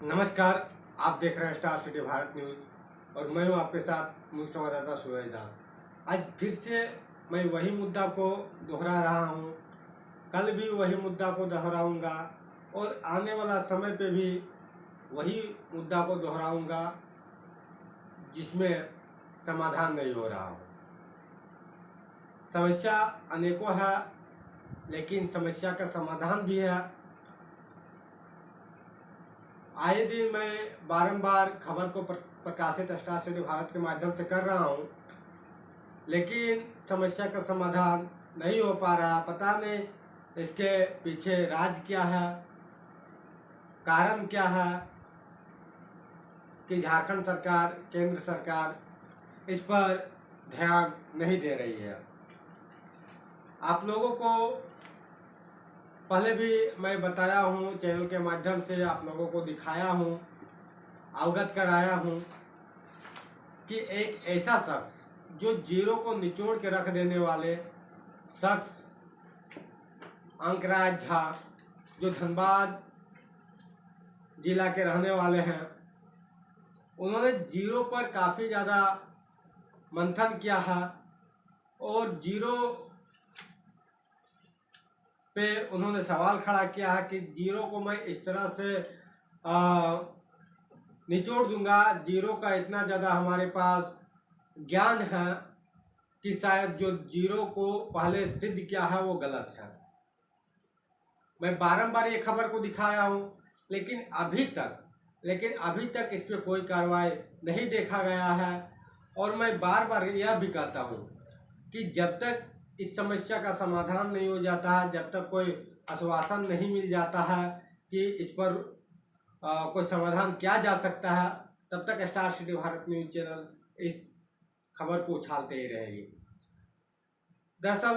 नमस्कार। आप देख रहे हैं स्टार सिटी भारत न्यूज और मैं हूं आपके साथ मुख्य संवाददाता सूरज दास। आज फिर से मैं वही मुद्दा को दोहरा रहा हूं, कल भी वही मुद्दा को दोहराऊंगा और आने वाला समय पे भी वही मुद्दा को दोहराऊंगा जिसमें समाधान नहीं हो रहा हो। समस्या अनेकों है, लेकिन समस्या का समाधान भी है। आए दिन मैं बारंबार खबर को प्रकाशित स्टार सिटी भारत के माध्यम से कर रहा हूं, लेकिन समस्या का समाधान नहीं हो पा रहा। पता नहीं इसके पीछे राज क्या है, कारण क्या है कि झारखंड सरकार, केंद्र सरकार इस पर ध्यान नहीं दे रही है। आप लोगों को पहले भी मैं बताया हूँ, चैनल के माध्यम से आप लोगों को दिखाया हूँ, अवगत कराया हूँ कि एक ऐसा शख्स जो जीरो को निचोड़ के रख देने वाले शख्स अंकराज झा, जो धनबाद जिला के रहने वाले हैं, उन्होंने जीरो पर काफ़ी ज़्यादा मंथन किया है और जीरो पे उन्होंने सवाल खड़ा किया है कि जीरो को मैं इस तरह से निचोड़ दूंगा। जीरो का इतना ज़्यादा हमारे पास ज्ञान है कि शायद जो जीरो को पहले सिद्ध किया है वो गलत है। मैं बारंबार ये खबर को दिखाया हूँ, लेकिन अभी तक इस पर कोई कार्रवाई नहीं देखा गया है। और मैं बार बार यह भी कहता हूँ कि जब तक इस समस्या का समाधान नहीं हो जाता है, जब तक कोई आश्वासन नहीं मिल जाता है कि इस पर कोई समाधान किया जा सकता है, तब तक star city Bharat news channel इस खबर को उछालते ही रहेगी। दरअसल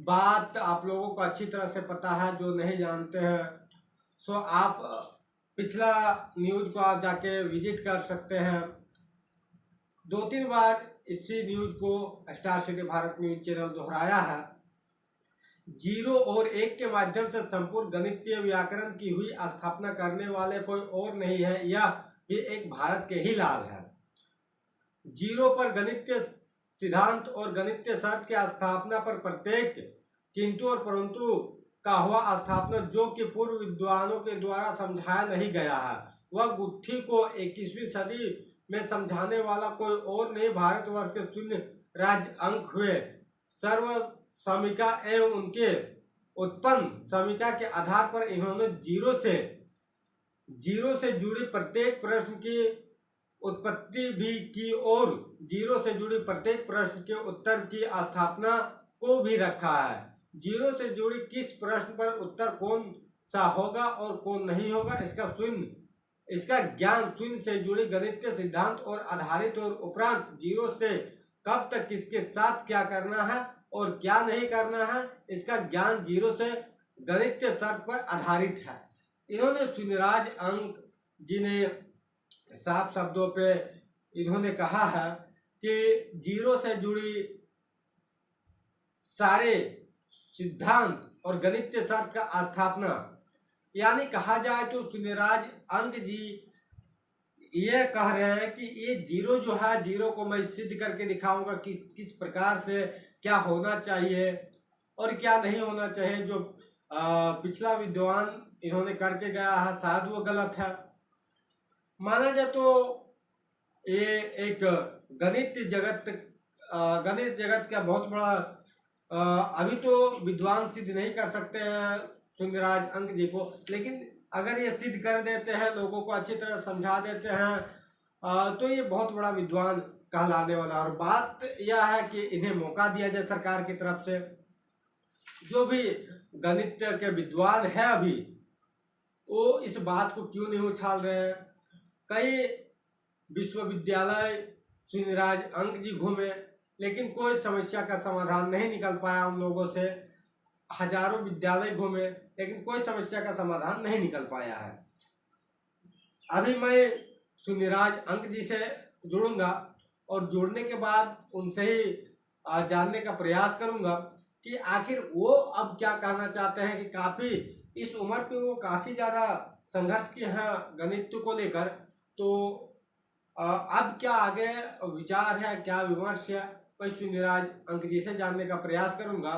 बात आप लोगों को अच्छी तरह से पता है, जो नहीं जानते हैं सो आप पिछला न्यूज को आप जाके विजिट कर सकते हैं। 2-3 बार इसी न्यूज को star city Bharat news channel दोहराया है। जीरो और एक के माध्यम से संपूर्ण गणितीय व्याकरण की हुई स्थापना करने वाले कोई और नहीं है, यह भी एक भारत के ही लाल है। जीरो पर गणितीय सिद्धांत और गणितीय शर्त की स्थापना पर प्रत्येक किंतु और परंतु का हुआ स्थापना जो कि पूर्व विद्वानों के द्वारा समझाया नहीं गया है, वह गुत्थी को 21वीं सदी में समझाने वाला कोई और नहीं, भारतवर्ष के शून्य राज्य अंक हुए सर्व समीका एवं उनके उत्पन्न समीका के आधार पर इन्होंने जीरो से जुड़ी प्रत्येक प्रश्न की उत्पत्ति भी की और जीरो से जुड़ी प्रत्येक प्रश्न के उत्तर की स्थापना को भी रखा है। जीरो से जुड़ी किस प्रश्न पर उत्तर कौन सा होगा और कौन नहीं होगा, इसका ज्ञान शून्य से जुड़ी गणितीय सिद्धांत और आधारित और उपरांत जीरो से कब तक किसके साथ क्या करना है और क्या नहीं करना है, इसका ज्ञान जीरो से गणितीय शर्त पर आधारित है। इन्होंने शून्यराज अंक जी ने साफ शब्दों पे इन्होंने कहा है कि जीरो से जुड़ी सारे सिद्धांत और गणितीय शर्त का स्थापना, यानी कहा जाए तो शून्यराज अंक जी ये कह रहे हैं कि ये जीरो जो है, जीरो को मैं सिद्ध करके दिखाऊंगा किस प्रकार से क्या होना चाहिए और क्या नहीं होना चाहिए। जो पिछला विद्वान इन्होंने करके गया है शायद वो गलत है। माना जाए तो ये एक गणित जगत का बहुत बड़ा अभी तो विद्वान सिद्ध नहीं कर सकते हैं शून्यराज अंक जी को, लेकिन अगर ये सिद्ध कर देते हैं, लोगों को अच्छी तरह समझा देते हैं, तो ये बहुत बड़ा विद्वान कहलाने वाला। और बात यह है कि इन्हें मौका दिया जाए सरकार की तरफ से। जो भी गणित के विद्वान है अभी, वो इस बात को क्यों नहीं उछाल रहे हैं। कई विश्वविद्यालय शून्यराज अंक जी घूमे, लेकिन कोई समस्या का समाधान नहीं निकल पाया उन लोगों से। हजारों विद्यालय घूमे, लेकिन कोई समस्या का समाधान नहीं निकल पाया है। अभी मैं शून्यराज अंक जी से जुड़ूंगा और जुड़ने के बाद उनसे ही जानने का प्रयास करूंगा कि आखिर वो अब क्या कहना चाहते हैं। कि काफ़ी इस उम्र पे वो काफ़ी ज़्यादा संघर्ष किए हैं गणित को लेकर, तो अब क्या आगे विचार है, क्या विमर्श है, मैं सुनिराज अंक जी से जानने का प्रयास करूंगा।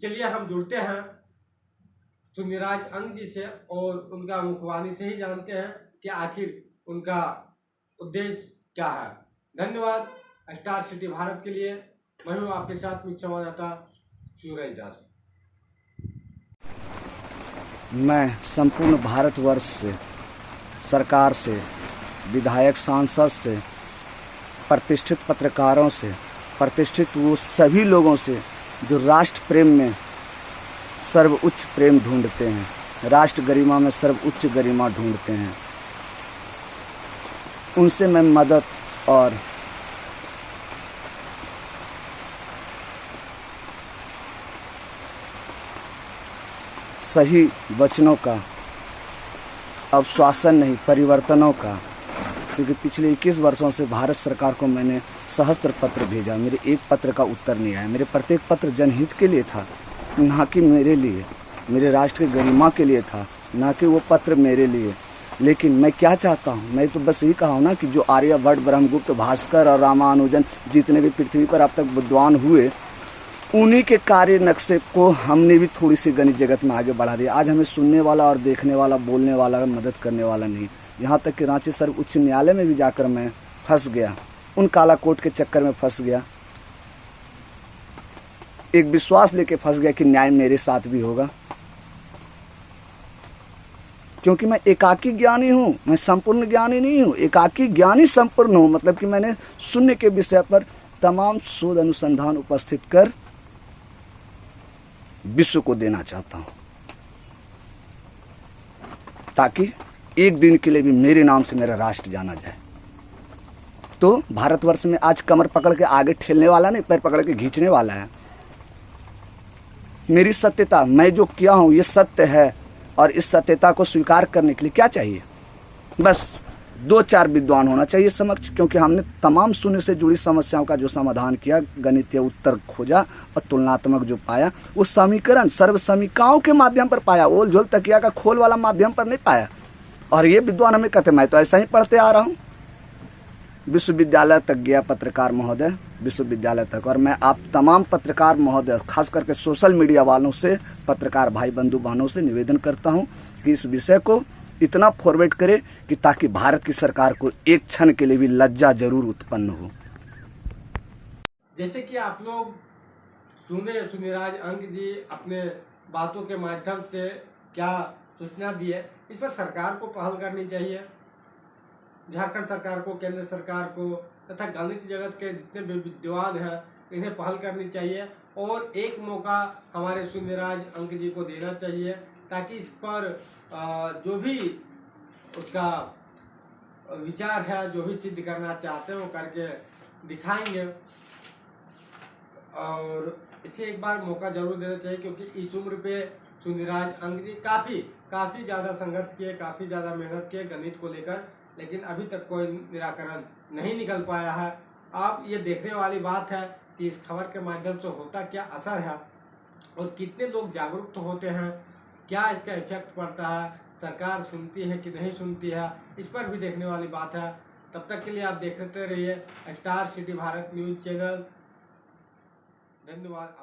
चलिए हम जुड़ते हैं सुनिराज अंक जी से और उनका मुखवाणी से ही जानते हैं कि आखिर उनका उद्देश्य क्या है। धन्यवाद स्टार सिटी भारत के लिए। मैं हूँ आपके साथ मुख्य संवाददाता सूरज दास। मैं संपूर्ण भारतवर्ष से, सरकार से, विधायक सांसद से, प्रतिष्ठित पत्रकारों से, प्रतिष्ठित वो सभी लोगों से जो राष्ट्र प्रेम में सर्वोच्च प्रेम ढूंढते हैं, राष्ट्र गरिमा में सर्वोच्च गरिमा ढूंढते हैं, उनसे मैं मदद और सही वचनों का, आश्वासन नहीं परिवर्तनों का, क्योंकि पिछले 21 वर्षों से भारत सरकार को मैंने सहस्त्र पत्र भेजा, मेरे एक पत्र का उत्तर नहीं आया। मेरे प्रत्येक पत्र जनहित के लिए था, ना कि मेरे लिए, मेरे राष्ट्र की गरिमा के लिए था, ना कि वो पत्र मेरे लिए। लेकिन मैं क्या चाहता हूँ, मैं तो बस यही कहा हूँ ना कि जो आर्यभट्ट, ब्रह्मगुप्त, भास्कर और रामानुजन जितने भी पृथ्वी पर अब तक विद्वान हुए, उन्हीं के कार्य नक्शे को हमने भी थोड़ी सी गणित जगत में आगे बढ़ा दिया। आज हमें सुनने वाला और देखने वाला, बोलने वाला, मदद करने वाला नहीं। यहाँ तक कि रांची सर्वोच्च न्यायालय में भी जाकर मैं फंस गया, उन काला कोट के चक्कर में फंस गया। एक विश्वास लेके फंस गया कि न्याय मेरे साथ भी होगा, क्योंकि मैं एकाकी ज्ञानी हूँ, मैं संपूर्ण ज्ञानी नहीं हूँ। एकाकी ज्ञानी संपूर्ण हूँ, मतलब कि मैंने शून्य के विषय पर तमाम शोध अनुसंधान उपस्थित कर विश्व को देना चाहता हूं, ताकि एक दिन के लिए भी मेरे नाम से मेरा राष्ट्र जाना जाए। तो भारतवर्ष में आज कमर पकड़ के आगे ठेलने वाला नहीं, पैर पकड़ के खींचने वाला है। मेरी सत्यता, मैं जो किया हूं ये सत्य है, और इस सत्यता को स्वीकार करने के लिए क्या चाहिए? बस 2-4 विद्वान होना चाहिए समक्ष, क्योंकि हमने तमाम शून्य से जुड़ी समस्याओं का जो समाधान किया, गणितीय उत्तर खोजा और तुलनात्मक जो पाया, वो समीकरण सर्व समीकाओं के माध्यम पर पाया, ओल झोल तकिया का खोल वाला माध्यम पर नहीं पाया। और ये विद्वान हमें कहते, मैं तो ऐसा ही पढ़ते आ रहा हूँ। विश्वविद्यालय तक गया पत्रकार महोदय, विश्वविद्यालय तक। और मैं आप तमाम पत्रकार महोदय, खास करके सोशल मीडिया वालों से, पत्रकार भाई बंधु बहनों से निवेदन करता हूँ कि इस विषय को इतना फॉरवर्ड करे कि ताकि भारत की सरकार को एक क्षण के लिए भी लज्जा जरूर उत्पन्न हो। जैसे कि आप लोग सुने सुनिराज अंक जी अपने बातों के माध्यम से क्या सूचना दी है, इस पर सरकार को पहल करनी चाहिए। झारखंड सरकार को, केंद्र सरकार को तथा गणित जगत के जितने भी विद्वान हैं इन्हें पहल करनी चाहिए और एक मौका हमारे सुनिराज अंक जी को देना चाहिए, ताकि इस पर जो भी उसका विचार है, जो भी सिद्ध करना चाहते हैं वो करके दिखाएंगे। और इसे एक बार मौका जरूर देना चाहिए, क्योंकि इस उम्र पे सुनिराज अंक जी काफ़ी ज़्यादा संघर्ष किए, काफ़ी ज़्यादा मेहनत किए गणित को लेकर, लेकिन अभी तक कोई निराकरण नहीं निकल पाया है। आप ये देखने वाली बात है कि इस खबर के माध्यम से होता क्या असर है और कितने लोग जागरूक होते हैं, क्या इसका इफेक्ट पड़ता है, सरकार सुनती है कि नहीं सुनती है, इस पर भी देखने वाली बात है। तब तक के लिए आप देखते रहिए star city Bharat news channel. धन्यवाद।